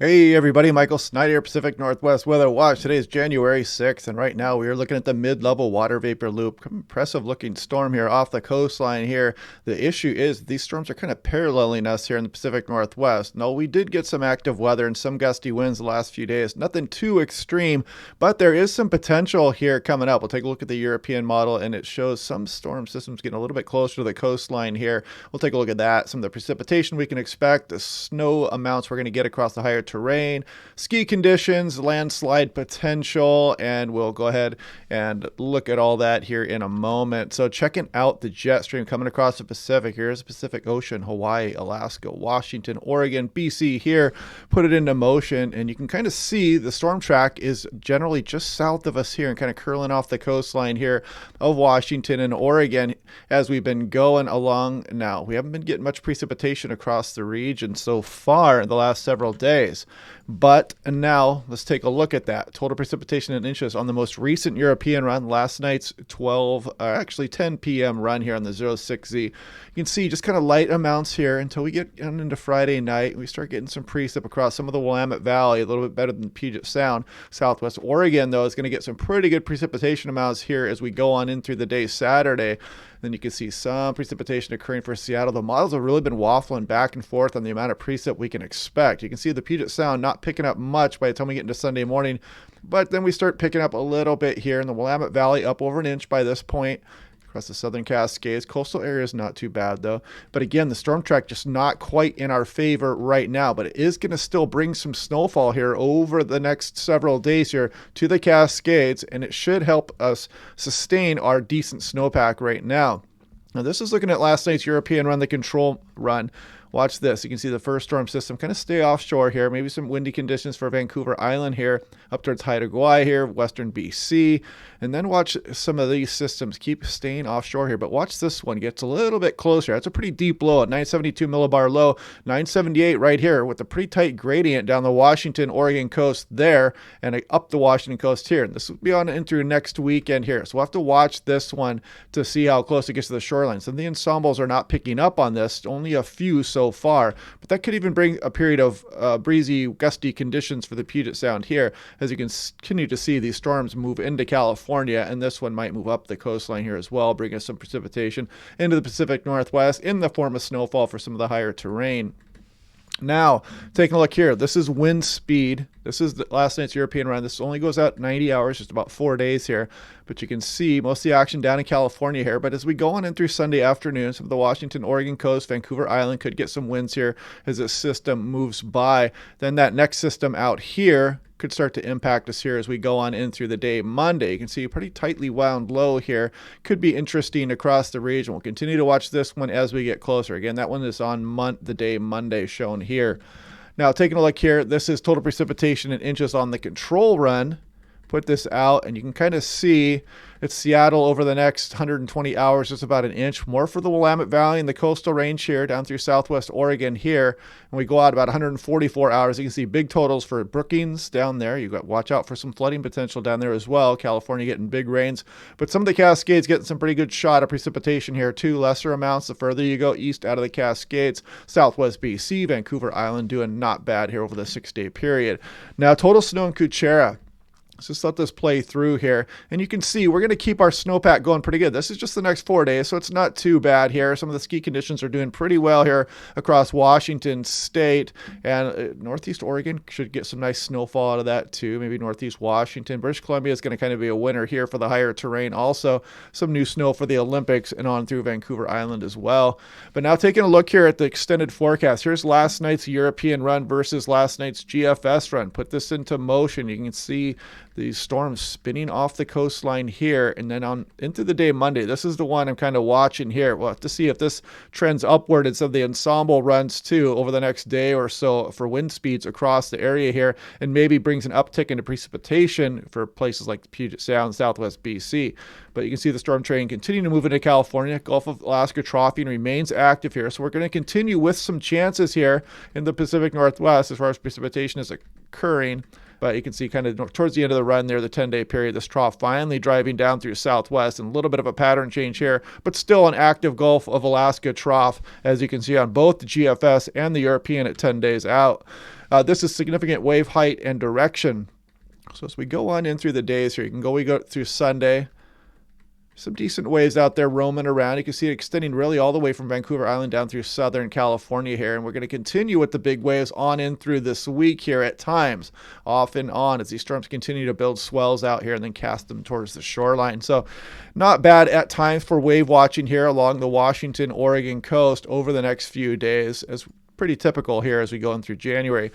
Hey everybody, Michael Snyder, Pacific Northwest Weather Watch. Today is January 6th, and right now we are looking at the mid-level water vapor loop. Impressive looking storm here off the coastline here. The issue is these storms are kind of paralleling us here in the Pacific Northwest. No, we did get some active weather and some gusty winds the last few days. Nothing too extreme, but there is some potential here coming up. We'll take a look at the European model, and it shows some storm systems getting a little bit closer to the coastline here. We'll take a look at that, some of the precipitation we can expect, the snow amounts we're going to get across the higher terrain, ski conditions, landslide potential, and we'll go ahead and look at all that here in a moment. So checking out the jet stream coming across the Pacific. Here's the Pacific Ocean, Hawaii, Alaska, Washington, Oregon, BC here. Put it into motion, and you can kind of see the storm track is generally just south of us here and kind of curling off the coastline here of Washington and Oregon as we've been going along. Now, we haven't been getting much precipitation across the region so far in the last several days. But now let's take a look at that. Total precipitation in inches on the most recent European run, last night's 10 p.m. run here on the 06Z. You can see just kind of light amounts here until we get into Friday night. We start getting some precip across some of the Willamette Valley, a little bit better than Puget Sound. Southwest Oregon, though, is going to get some pretty good precipitation amounts here as we go on in through the day Saturday. Then you can see some precipitation occurring for Seattle. The models have really been waffling back and forth on the amount of precip we can expect. You can see the Puget Sound not picking up much by the time we get into Sunday morning, but then we start picking up a little bit here in the Willamette Valley, up over an inch by this point. Across the southern Cascades. Coastal area is not too bad, though. But again, the storm track just not quite in our favor right now, but it is going to still bring some snowfall here over the next several days here to the Cascades, and it should help us sustain our decent snowpack right now. Now, this is looking at last night's European run, the control run. Watch this. You can see the first storm system kind of stay offshore here. Maybe some windy conditions for Vancouver Island here, up towards Haida Gwaii here, western BC. And then watch some of these systems keep staying offshore here. But watch this one gets a little bit closer. That's a pretty deep low at 972 millibar low, 978 right here with a pretty tight gradient down the Washington, Oregon coast there and up the Washington coast here. And this will be on into next weekend here. So we'll have to watch this one to see how close it gets to the shoreline. Some of the ensembles are not picking up on this, only a few so far, but that could even bring a period of breezy, gusty conditions for the Puget Sound here as you can continue to see these storms move into California, and this one might move up the coastline here as well, bring us some precipitation into the Pacific Northwest in the form of snowfall for some of the higher terrain. Now, taking a look here, this is wind speed. This is last night's European run. This only goes out 90 hours, just about 4 days here. But you can see most of the action down in California here. But as we go on in through Sunday afternoon, some of the Washington, Oregon coast, Vancouver Island could get some winds here as this system moves by. Then that next system out here could start to impact us here as we go on in through the day Monday. You can see a pretty tightly wound low here. Could be interesting across the region. We'll continue to watch this one as we get closer. Again, that one is on the day Monday shown here. Now, taking a look here, this is total precipitation in inches on the control run. Put this out, and you can kind of see it's Seattle over the next 120 hours, just about an inch. More for the Willamette Valley and the coastal range here down through southwest Oregon here. And we go out about 144 hours. You can see big totals for Brookings down there. You got watch out for some flooding potential down there as well. California getting big rains, but some of the Cascades getting some pretty good shot of precipitation here too. Lesser amounts the further you go east out of the Cascades. Southwest BC, Vancouver Island doing not bad here over the 6-day period. Now, total snow in Kuchera. Let's just let this play through here. And you can see we're going to keep our snowpack going pretty good. This is just the next 4 days, so it's not too bad here. Some of the ski conditions are doing pretty well here across Washington State. And northeast Oregon should get some nice snowfall out of that too. Maybe northeast Washington. British Columbia is going to kind of be a winner here for the higher terrain. Also, some new snow for the Olympics and on through Vancouver Island as well. But now taking a look here at the extended forecast. Here's last night's European run versus last night's GFS run. Put this into motion. You can see these storms spinning off the coastline here, and then on into the day Monday. This is the one I'm kind of watching here. We'll have to see if this trends upward in some of the ensemble runs too over the next day or so for wind speeds across the area here, and maybe brings an uptick into precipitation for places like Puget Sound, southwest BC. But you can see the storm train continuing to move into California. Gulf of Alaska troughing remains active here, so we're going to continue with some chances here in the Pacific Northwest as far as precipitation is occurring. But you can see kind of towards the end of the run there, the 10-day period, this trough finally driving down through southwest and a little bit of a pattern change here, but still an active Gulf of Alaska trough, as you can see on both the GFS and the European at 10 days out. This is significant wave height and direction. So as we go on in through the days here, we go through Sunday. Some decent waves out there roaming around. You can see it extending really all the way from Vancouver Island down through Southern California here. And we're going to continue with the big waves on in through this week here at times, off and on, as these storms continue to build swells out here and then cast them towards the shoreline. So not bad at times for wave watching here along the Washington, Oregon coast over the next few days. It's pretty typical here as we go in through January.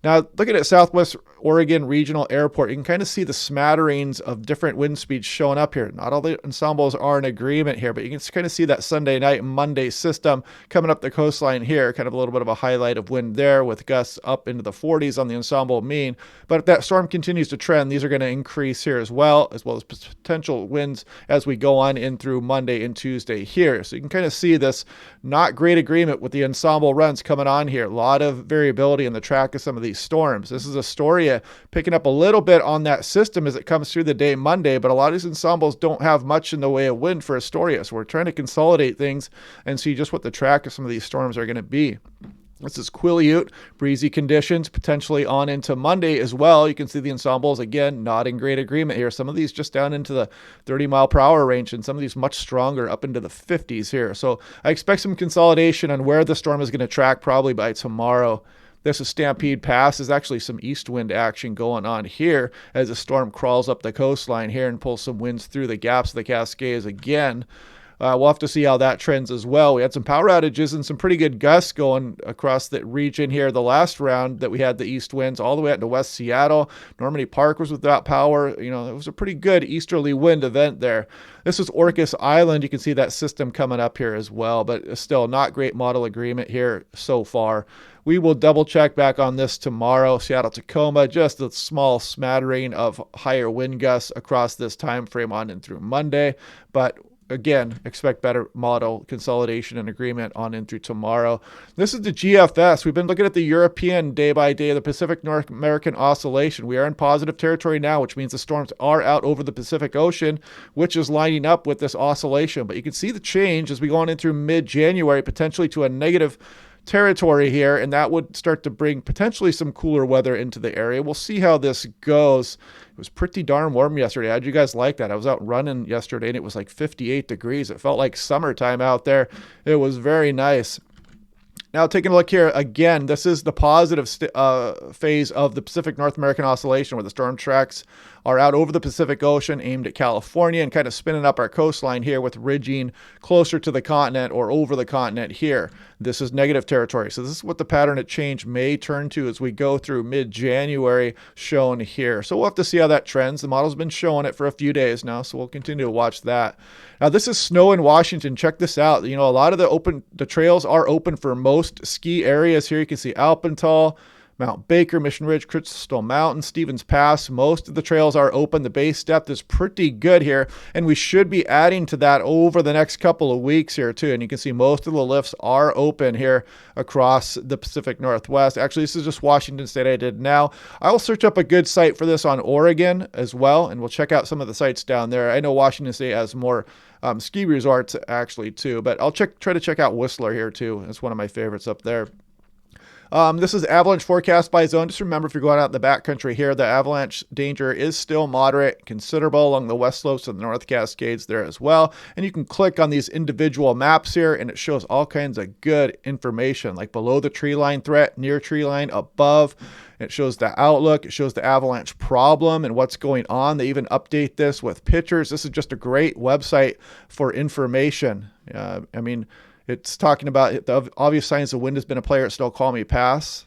Now, looking at Southwest Oregon Regional Airport, you can kind of see the smatterings of different wind speeds showing up here. Not all the ensembles are in agreement here, but you can kind of see that Sunday night and Monday system coming up the coastline here. Kind of a little bit of a highlight of wind there with gusts up into the 40s on the ensemble mean. But if that storm continues to trend, these are going to increase here as well as potential winds as we go on in through Monday and Tuesday here. So you can kind of see this not great agreement with the ensemble runs coming on here. A lot of variability in the track of some of these storms. This is Astoria picking up a little bit on that system as it comes through the day Monday, but a lot of these ensembles don't have much in the way of wind for Astoria. So we're trying to consolidate things and see just what the track of some of these storms are going to be. This is Quileute, breezy conditions, potentially on into Monday as well. You can see the ensembles, again, not in great agreement here. Some of these just down into the 30 mile per hour range, and some of these much stronger up into the 50s here. So I expect some consolidation on where the storm is going to track probably by tomorrow. This is Stampede Pass. There's actually some east wind action going on here as the storm crawls up the coastline here and pulls some winds through the gaps of the Cascades again. We'll have to see how that trends as well. We had some power outages and some pretty good gusts going across the region here. The last round that we had the east winds all the way out to West Seattle. Normandy Park was without power. You know, it was a pretty good easterly wind event there. This is Orcas Island. You can see that system coming up here as well, but still not great model agreement here so far. We will double check back on this tomorrow. Seattle-Tacoma, just a small smattering of higher wind gusts across this time frame on and through Monday, but again, expect better model consolidation and agreement on in through tomorrow. This is the GFS. We've been looking at the European day by day, the Pacific North American oscillation. We are in positive territory now, which means the storms are out over the Pacific Ocean, which is lining up with this oscillation. But you can see the change as we go on in through mid-January, potentially to a negative territory here, and that would start to bring potentially some cooler weather into the area. We'll see how this goes. It was pretty darn warm yesterday. How'd you guys like that? I was out running yesterday and it was like 58 degrees. It felt like summertime out there. It was very nice. Now, taking a look here again, this is the positive phase of the Pacific North American oscillation, where the storm tracks are out over the Pacific Ocean aimed at California and kind of spinning up our coastline here with ridging closer to the continent or over the continent here. This is negative territory. So this is what the pattern of change may turn to as we go through mid-January, shown here. So we'll have to see how that trends. The model's been showing it for a few days now, so we'll continue to watch that. Now, this is snow in Washington. Check this out. You know, a lot of the trails are open for most ski areas here. You can see Alpental, Mount Baker, Mission Ridge, Crystal Mountain, Stevens Pass. Most of the trails are open. The base depth is pretty good here, and we should be adding to that over the next couple of weeks here too. And you can see most of the lifts are open here across the Pacific Northwest. Actually, this is just Washington State I did now. I will search up a good site for this on Oregon as well, and we'll check out some of the sites down there. I know Washington State has more ski resorts actually try to check out Whistler here too. It's one of my favorites up there. This is avalanche forecast by zone. Just remember, if you're going out in the backcountry here, the avalanche danger is still moderate, considerable along the west slopes of the North Cascades there as well. And you can click on these individual maps here, and it shows all kinds of good information, like below the tree line threat, near tree line, above. It shows the outlook. It shows the avalanche problem and what's going on. They even update this with pictures. This is just a great website for information. It's talking about the obvious signs the wind has been a player at Snoqualmie Pass.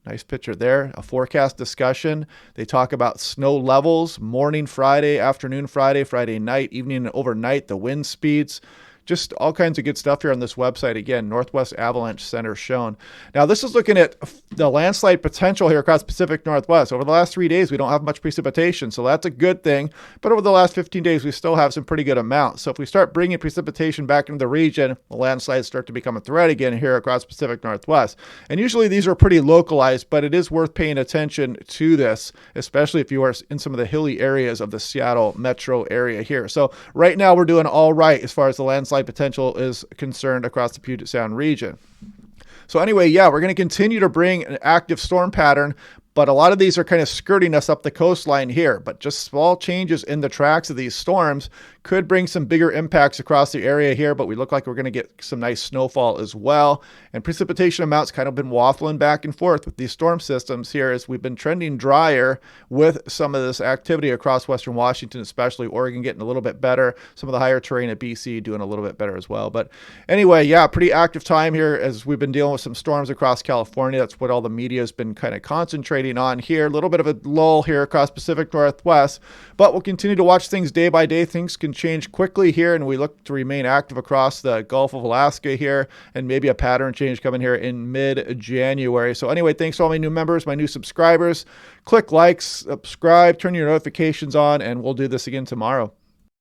Nice picture there. A forecast discussion. They talk about snow levels, morning Friday, afternoon Friday, Friday night, evening and overnight, the wind speeds. Just all kinds of good stuff here on this website. Again, Northwest Avalanche Center shown. Now, this is looking at the landslide potential here across the Pacific Northwest. Over the last 3 days, we don't have much precipitation, so that's a good thing. But over the last 15 days, we still have some pretty good amounts. So if we start bringing precipitation back into the region, the landslides start to become a threat again here across the Pacific Northwest. And usually these are pretty localized, but it is worth paying attention to this, especially if you are in some of the hilly areas of the Seattle metro area here. So right now, we're doing all right as far as the landslide potential is concerned across the Puget Sound region. So anyway, yeah, we're going to continue to bring an active storm pattern, but a lot of these are kind of skirting us up the coastline here. But just small changes in the tracks of these storms could bring some bigger impacts across the area here, but we look like we're going to get some nice snowfall as well. And precipitation amounts kind of been waffling back and forth with these storm systems here as we've been trending drier with some of this activity across western Washington, especially Oregon getting a little bit better. Some of the higher terrain at BC doing a little bit better as well. But anyway, yeah, pretty active time here as we've been dealing with some storms across California. That's what all the media has been kind of concentrating on here. A little bit of a lull here across Pacific Northwest, but we'll continue to watch things day by day. Things can change quickly here, and we look to remain active across the Gulf of Alaska here, and maybe a pattern change coming here in mid-January. So anyway, thanks to all my new members, my new subscribers. Click like, subscribe, turn your notifications on, and we'll do this again tomorrow.